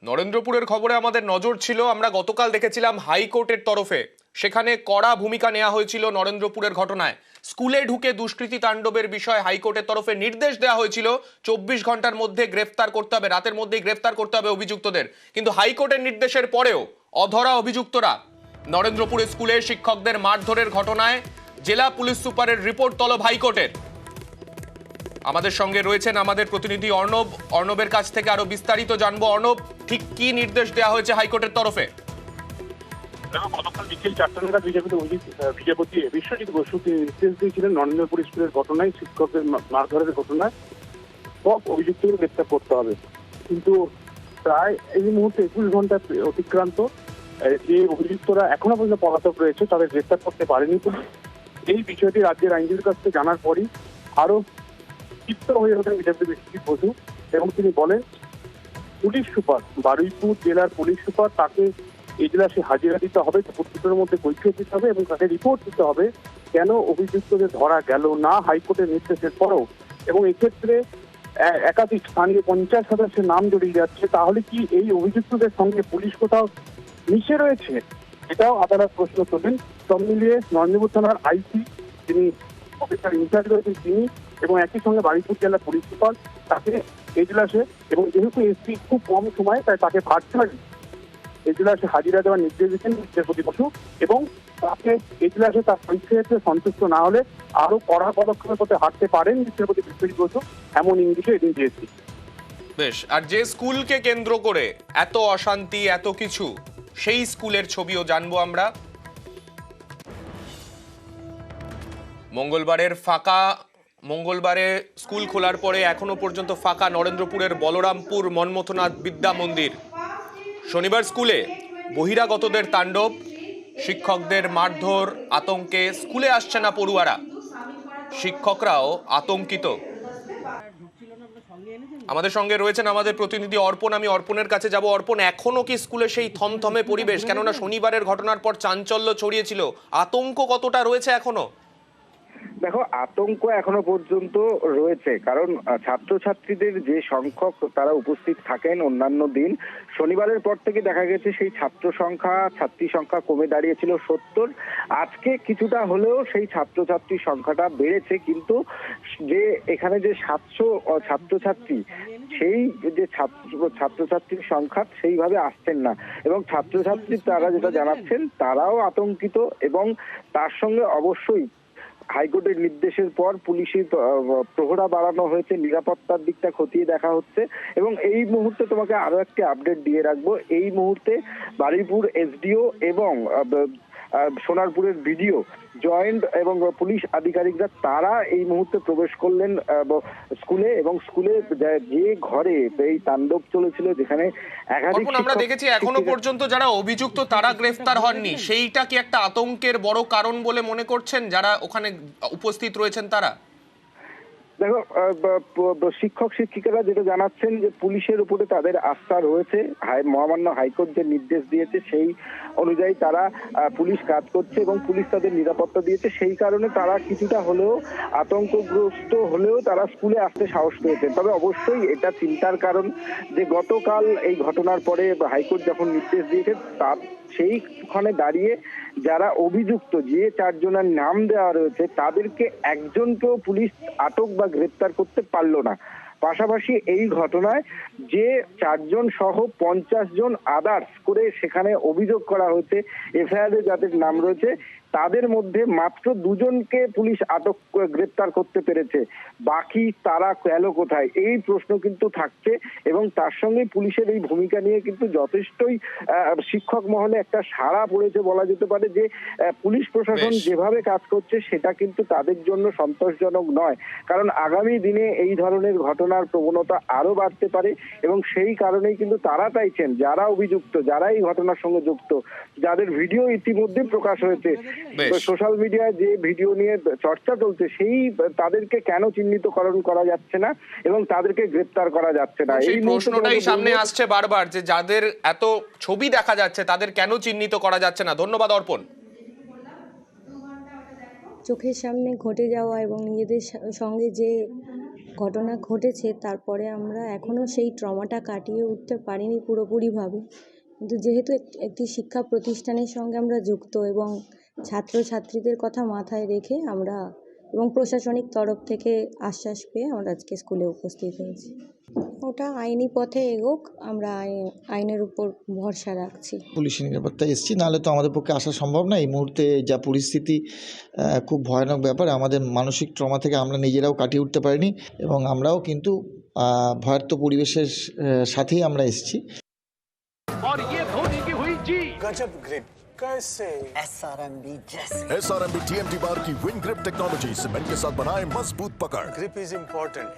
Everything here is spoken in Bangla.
নরেন্দ্রপুরের খবরে আমাদের নজর ছিল। আমরা গতকাল দেখেছিলাম হাইকোর্টের তরফে সেখানে কড়া ভূমিকা নেওয়া হয়েছিল নরেন্দ্রপুরের ঘটনায়। স্কুলে ঢুকে দুষ্কৃতী তাণ্ডবের বিষয়ে হাইকোর্টের তরফে নির্দেশ দেওয়া হয়েছিল 24 ঘন্টার মধ্যে গ্রেফতার করতে হবে, রাতের মধ্যেই গ্রেফতার করতে হবে অভিযুক্তদের। কিন্তু হাইকোর্টের নির্দেশের পরেও অধরা অভিযুক্তরা। নরেন্দ্রপুরে স্কুলে শিক্ষকদের মারধরের ঘটনায় জেলা পুলিশ সুপারের রিপোর্ট তলব হাইকোর্টের। আমাদের সঙ্গে রয়েছেন আমাদের প্রতিনিধি অর্ণব। অর্ণবের কাছ থেকে আরো বিস্তারিত জানবো। অর্ণব, ঠিক কি নির্দেশ দেওয়া হয়েছে হাইকোর্টের তরফে? গতকাল বিকেল 4টা নাগাদ বিচারপতি বিশ্বজিৎ বসু তিনি নির্দেশ দিয়েছিলেন নরেন্দ্রপুর স্কুলের ঘটনায়, শিক্ষকদের মারধরের ঘটনায় সব অভিযুক্তকে গ্রেপ্তার করতে হবে। কিন্তু প্রায় এই মুহূর্তে 21 ঘন্টা অতিক্রান্ত, যে অভিযুক্তরা এখনো পর্যন্ত পলাতক রয়েছে তাদের গ্রেপ্তার করতে পারেনি পুলিশ। এই বিষয়টি রাজ্যের আইনজীবীর কাছ থেকে জানার পরই আরো ক্ষিপ্ত হয়ে ওঠেন বিচারপতি বিশ্বজিৎ বসু এবং তিনি বলেন পুলিশ সুপার, বারুইপুর জেলার পুলিশ সুপার, তাকে এজলাসে হাজিরা দিতে হবে, দুপুরের মধ্যে কৈফিয়ত দিতে হবে এবং তাকে রিপোর্ট দিতে হবে কেন অভিযুক্তদের ধরা গেল না হাইকোর্টের নির্দেশের পরেও। এবং এক্ষেত্রে একাধিক স্থানীয় পঞ্চায়েত সদস্যের নাম জড়িয়ে যাচ্ছে। তাহলে কি এই অভিযুক্তদের সঙ্গে পুলিশ কোথাও মিশে রয়েছে? এটাও আদালত প্রশ্ন তোলেন। সব মিলিয়ে নরেন্দ্রপুর থানার আইসি, তিনি অফিসার ইনচার্জ রয়েছেন তিনি, এবং একই সঙ্গে বারুইপুর জেলার পুলিশ সুপার তাকে এজলাসে, এবং যেহেতু এসপি খুব কম সময় তাই তাকে ভার্চুয়ালি এজলাসে হাজিরা দেওয়ার নির্দেশ দিচ্ছেন বিচারপতি বসু, এবং তাকে এজলাসে তার পরিচয়তে সন্তুষ্ট না হলে আরো কড়া পদক্ষেপের পথে হাঁটতে পারেন বিচারপতি বিশ্বজিৎ বসু, এমন ইঙ্গিতও এদিন দিয়েছি। বেশ, আর যে স্কুলকে কেন্দ্র করে এত অশান্তি এত কিছু, সেই স্কুলের ছবিও জানবো আমরা। মঙ্গলবারে স্কুল খোলার পরে এখনো পর্যন্ত ফাঁকা নরেন্দ্রপুরের বলরামপুর মন্মথনাথ বিদ্যা মন্দির। শনিবার স্কুলে বহিরাগতদের তাণ্ডব, শিক্ষকদের মারধর, আতঙ্কে স্কুলে আসছে না পড়ুয়ারা, শিক্ষকরাও আতঙ্কিত। আমাদের সঙ্গে রয়েছেন আমাদের প্রতিনিধি অর্পণ। আমি অর্পণের কাছে যাব। অর্পণ, এখনো কি স্কুলে সেই থমথমে পরিবেশ? কেননা শনিবারের ঘটনার পর চাঞ্চল্য ছড়িয়েছিল, আতঙ্ক কতটা রয়েছে এখনো? দেখো, আতঙ্ক এখনো পর্যন্ত রয়েছে, কারণ ছাত্রছাত্রীদের যে সংখ্যক তারা উপস্থিত থাকেন অন্যান্য দিন, শনিবারের পর থেকে দেখা গেছে সেই ছাত্রী সংখ্যা কমে দাঁড়িয়েছিল 70। আজকে কিছুটা হলেও সেই ছাত্রছাত্রীর সংখ্যাটা বেড়েছে, কিন্তু যে এখানে যে 700 ছাত্রছাত্রী, সেই যে ছাত্রছাত্রীর সংখ্যা সেইভাবে আসছেন না, এবং ছাত্রছাত্রী তারা যেটা জানাচ্ছেন তারাও আতঙ্কিত। এবং তার সঙ্গে অবশ্যই হাইকোর্টের নির্দেশের পর পুলিশের প্রহরা বাড়ানো হয়েছে, নিরাপত্তার দিকটা খতিয়ে দেখা হচ্ছে। এবং এই মুহূর্তে তোমাকে আরো একটি আপডেট দিয়ে রাখবো, এই মুহূর্তে বারুইপুর এসডিও এবং সোনারপুরের বিডিও জয়েন্ট এবং পুলিশ আধিকারিকরা তারা এই মুহূর্তে প্রবেশ করলেন স্কুলে, এবং স্কুলে যে ঘরে এই তাণ্ডব চলেছিল, যেখানে একাধিক আমরা দেখেছি এখনো পর্যন্ত যারা অভিযুক্ত তারা গ্রেফতার হননি, সেইটা কি একটা আতঙ্কের বড় কারণ বলে মনে করছেন যারা ওখানে উপস্থিত রয়েছেন তারা? দেখো, শিক্ষক শিক্ষিকারা যেটা জানাচ্ছেন যে পুলিশের উপরে তাদের আস্থা রয়েছে, মহামান্য হাইকোর্ট যে নির্দেশ দিয়েছে সেই অনুযায়ী তারা পুলিশ কাজ করছে এবং পুলিশ তাদের নিরাপত্তা দিয়েছে। সেই কারণে তারা কিছুটা হলেও আতঙ্কগ্রস্ত হলেও তারা স্কুলে আসতে সাহস পেয়েছেন। তবে অবশ্যই এটা চিন্তার কারণ যে গতকাল এই ঘটনার পরে হাইকোর্ট যখন নির্দেশ দিয়েছে তার সেইখানে দাঁড়িয়ে যারা অভিযুক্ত, যে 4 জনের নাম দেওয়া রয়েছে, তাদেরকে একজনকেও পুলিশ আটক বা গ্রেপ্তার করতে পারলো না। পাশাপাশি এই ঘটনায় যে 4 জন সহ 50 জন আদার্স করে সেখানে অভিযোগ করা হয়েছে, এফআইআর এ যাদের নাম রয়েছে, তাদের মধ্যে মাত্র 2 জনকে পুলিশ আটক গ্রেপ্তার করতে পেরেছে। বাকি তারা গেল কোথায়, এই প্রশ্ন কিন্তু থাকছে। এবং তার সঙ্গে পুলিশের এই ভূমিকা নিয়ে কিন্তু যথেষ্টই শিক্ষক মহলে একটা সাড়া পড়েছে বলা যেতে পারে, যে পুলিশ প্রশাসন যেভাবে কাজ করছে সেটা কিন্তু তাদের জন্য সন্তোষজনক নয়। কারণ আগামী দিনে এই ধরনের ঘটনার প্রবণতা আরো বাড়তে পারে, এবং সেই কারণেই কিন্তু তারা চাইছেন যারা অভিযুক্ত, যারা এই ঘটনার সঙ্গে যুক্ত, যাদের ভিডিও ইতিমধ্যে প্রকাশ হয়েছে সোশ্যাল মিডিয়ায়, যে ভিডিও নিয়ে চর্চা চলছে, সেই তাদেরকে কেন চিহ্নিতকরণ করা যাচ্ছে না এবং তাদেরকে গ্রেপ্তার করা যাচ্ছে না, এই প্রশ্নটাই সামনে আসছে বারবার, যে যাদের এত ছবি দেখা যাচ্ছে তাদের কেন চিহ্নিত করা যাচ্ছে না। ধন্যবাদ অর্পণ। চোখের সামনে ঘটে যাওয়া এবং নিজেদের সঙ্গে যে ঘটনা ঘটেছে তারপরে আমরা এখনও সেই ট্রমাটা কাটিয়ে উঠতে পারিনি পুরোপুরিভাবে, কিন্তু যেহেতু একটি শিক্ষা প্রতিষ্ঠানের সঙ্গে আমরা যুক্ত এবং ছাত্রছাত্রীদের কথা মাথায় রেখে আমরা এবং প্রশাসনিক তরফ থেকে আশ্বাস পেয়ে আমরা আজকে স্কুলে উপস্থিত হয়েছি। ওটা আইনি পথে এগোক, আমরা আইনের উপর ভরসা রাখছি। পুলিশি নিরাপত্তায় এসেছি, নাহলে তো আমাদের পক্ষে আসা সম্ভব না। এই মুহূর্তে যা পরিস্থিতি খুব ভয়ানক ব্যাপার, আমাদের মানসিক ট্রমা থেকে আমরা নিজেরাও কাটিয়ে উঠতে পারিনি এবং আমরাও কিন্তু ভয়ার্ত পরিবেশের সাথেই আমরা এসেছি। और ये धोनी की हुई जी गजब ग्रिप कैसे SRMB जैसे SRMB TMT बार की विन ग्रिप टेक्नोलॉजी सीमेंट के साथ बनाए मजबूत पकड़। Grip is important.